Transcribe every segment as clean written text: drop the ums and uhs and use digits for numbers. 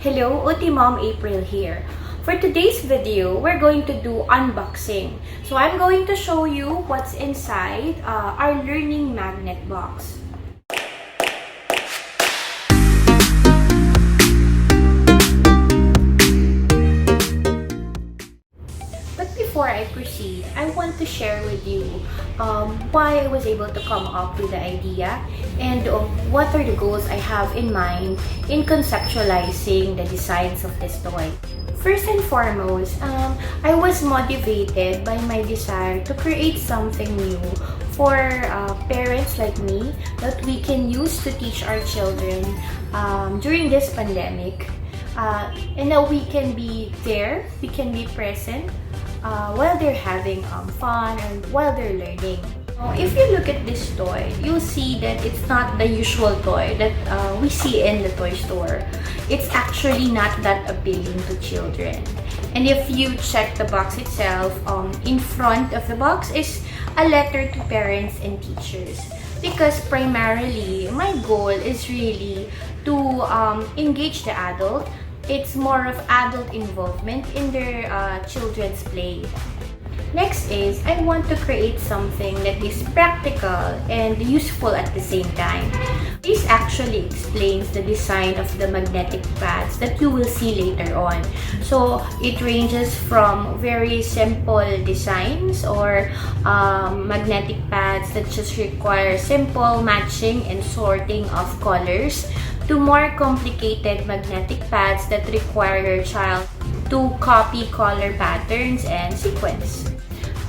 Hello, Uti Mom April here. For today's video, we're going to do unboxing. So I'm going to show you what's inside our learning magnet box. But before I proceed, I want to share with you why I was able to come up with the idea and what are the goals I have in mind in conceptualizing the designs of this toy. First and foremost, I was motivated by my desire to create something new for parents like me that we can use to teach our children during this pandemic. And that we can be there, we can be present while they're having fun and while they're learning. If you look at this toy, you'll see that it's not the usual toy that we see in the toy store. It's actually not that appealing to children. And if you check the box itself, in front of the box is a letter to parents and teachers. Because primarily, my goal is really to engage the adult. It's more of adult involvement in their children's play. Next is, I want to create something that is practical and useful at the same time. This actually explains the design of the magnetic pads that you will see later on. So it ranges from very simple designs or magnetic pads that just require simple matching and sorting of colors to more complicated magnetic pads that require your child to copy color patterns and sequence.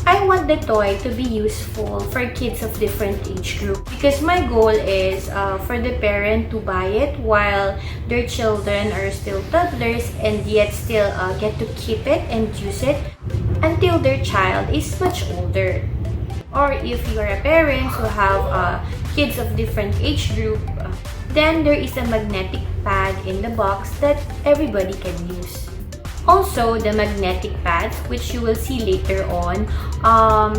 I want the toy to be useful for kids of different age group because my goal is for the parent to buy it while their children are still toddlers and yet still get to keep it and use it until their child is much older. Or if you're a parent who have kids of different age group, then there is a magnetic pad in the box that everybody can use. Also, the magnetic pads, which you will see later on,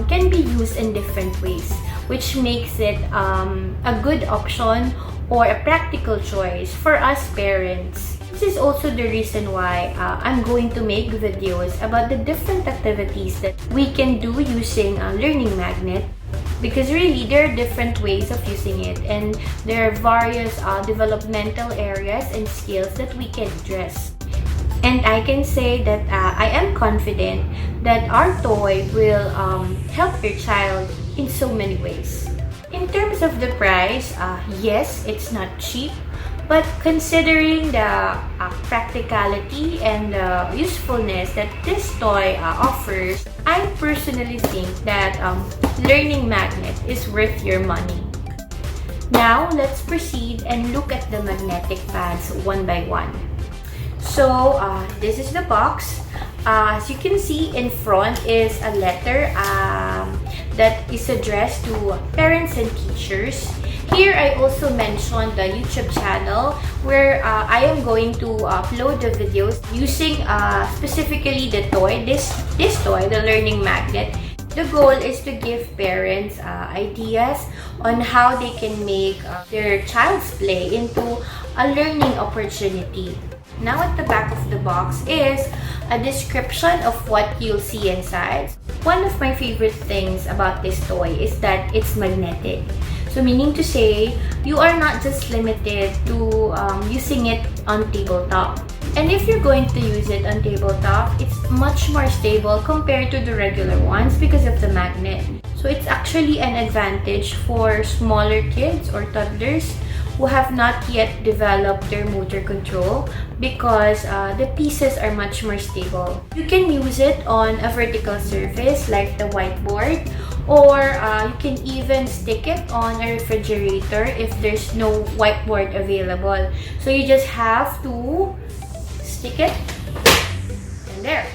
can be used in different ways, which makes it a good option or a practical choice for us parents. This is also the reason why I'm going to make videos about the different activities that we can do using a learning magnet. Because really, there are different ways of using it and there are various developmental areas and skills that we can address. And I can say that I am confident that our toy will help your child in so many ways. In terms of the price, yes, it's not cheap. But considering the practicality and the usefulness that this toy offers, I personally think that Learning Magnet is worth your money. Now, let's proceed and look at the magnetic pads one by one. So, this is the box. As you can see, in front is a letter that is addressed to parents and teachers. Here, I also mentioned the YouTube channel where I am going to upload the videos using specifically the toy, this toy, the Learning Magnet. The goal is to give parents ideas on how they can make their child's play into a learning opportunity. Now at the back of the box is a description of what you'll see inside. One of my favorite things about this toy is that it's magnetic. So meaning to say, you are not just limited to using it on tabletop. And if you're going to use it on tabletop, it's much more stable compared to the regular ones because of the magnet. So it's actually an advantage for smaller kids or toddlers who have not yet developed their motor control because the pieces are much more stable. You can use it on a vertical surface like the whiteboard, or you can even stick it on a refrigerator if there's no whiteboard available. So you just have to stick it and there.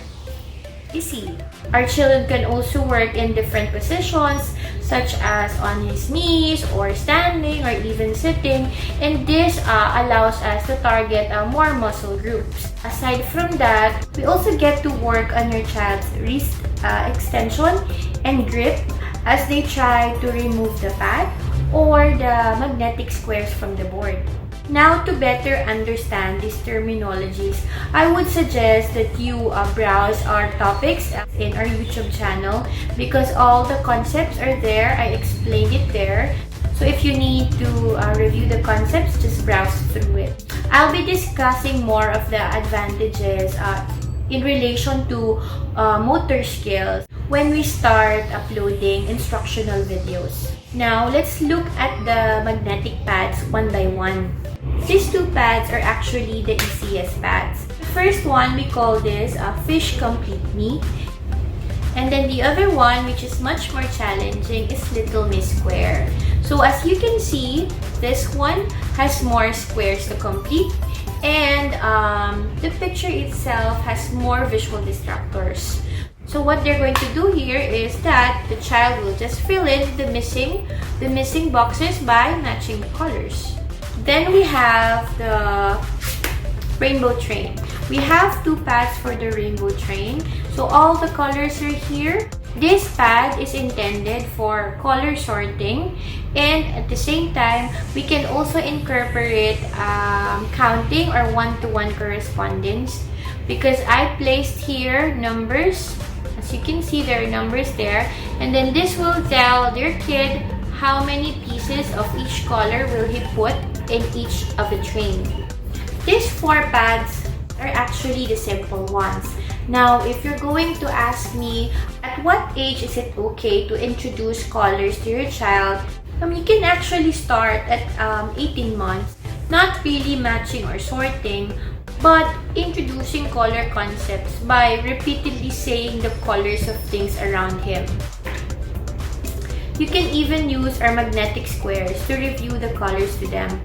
Easy. Our children can also work in different positions such as on his knees or standing or even sitting, and this allows us to target more muscle groups. Aside from that, we also get to work on your child's wrist extension and grip as they try to remove the pad or the magnetic squares from the board. Now, to better understand these terminologies, I would suggest that you browse our topics in our YouTube channel because all the concepts are there. I explained it there. So if you need to review the concepts, just browse through it. I'll be discussing more of the advantages in relation to motor skills when we start uploading instructional videos. Now, let's look at the magnetic pads one by one. These two pads are actually the easiest pads. The first one, we call this Fish Complete Me. And then the other one, which is much more challenging, is Little Miss Square. So as you can see, this one has more squares to complete, and the picture itself has more visual distractors. So what they're going to do here is that the child will just fill in the missing boxes by matching the colors. Then we have the rainbow train. We have two pads for the rainbow train. So all the colors are here. This pad is intended for color sorting, and at the same time, we can also incorporate counting or one-to-one correspondence because I placed here numbers. As you can see, there are numbers there, and then this will tell your kid how many pieces of each color will he put in each of the train. These four pads are actually the simple ones. Now, if you're going to ask me at what age is it okay to introduce colors to your child, you can actually start at 18 months, not really matching or sorting, but introducing color concepts by repeatedly saying the colors of things around him. You can even use our magnetic squares to review the colors to them.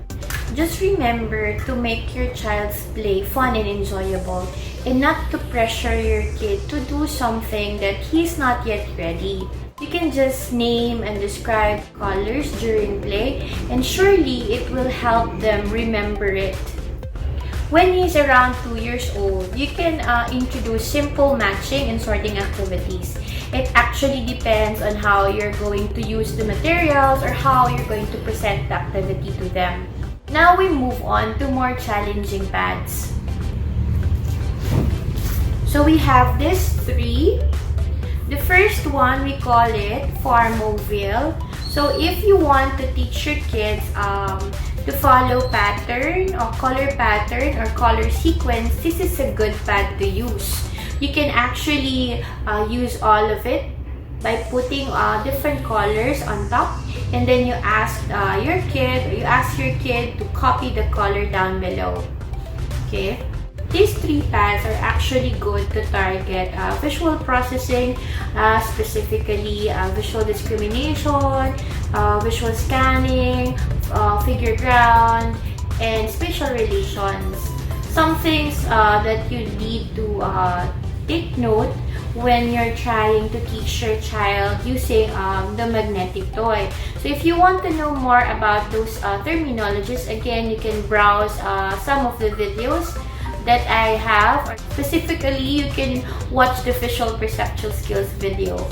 Just remember to make your child's play fun and enjoyable, and not to pressure your kid to do something that he's not yet ready. You can just name and describe colors during play, and surely it will help them remember it. When he's around 2 years old, you can introduce simple matching and sorting activities. It actually depends on how you're going to use the materials or how you're going to present the activity to them. Now we move on to more challenging pads. So we have these three. The first one, we call it Farmoville. So if you want to teach your kids to follow pattern or color sequence, this is a good pad to use. You can actually use all of it by putting different colors on top, and then you ask your kid to copy the color down below. Okay, these three pads are actually good to target visual processing, specifically visual discrimination, visual scanning, figure ground, and spatial relations. Some things that you need to take note when you're trying to teach your child using the magnetic toy. So if you want to know more about those terminologies, again, you can browse some of the videos that I have. Specifically, you can watch the visual perceptual skills video.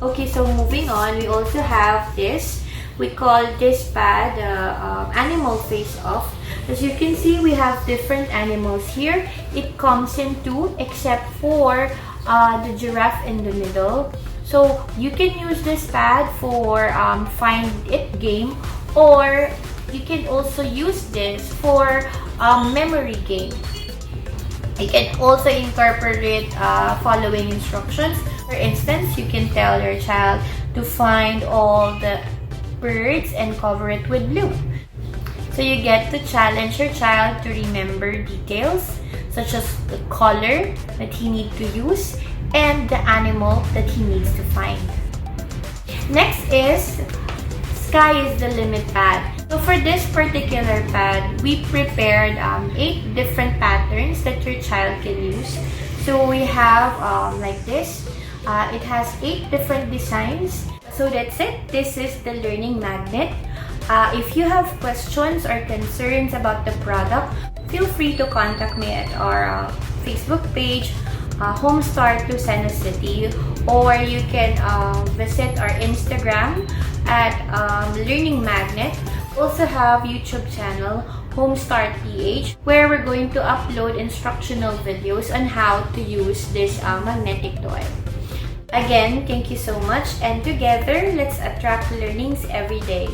Okay, so moving on, we also have this. We call this pad animal face off. As you can see, we have different animals here. It comes in two, except for the giraffe in the middle. So you can use this pad for find it game, or you can also use this for memory game. You can also incorporate following instructions. For instance, you can tell your child to find all the birds and cover it with blue. So you get to challenge your child to remember details such as the color that he needs to use and the animal that he needs to find. Next is Sky is the Limit pad. So for this particular pad, we prepared 8 different patterns that your child can use. So we have like this. It has 8 different designs. So that's it. This is the learning magnet. If you have questions or concerns about the product, feel free to contact me at our Facebook page, Homestart Lucena City, or you can visit our Instagram at Learning Magnet. We also have YouTube channel Homestart PH, where we're going to upload instructional videos on how to use this magnetic toy. Again, thank you so much, and together, let's attract learnings every day.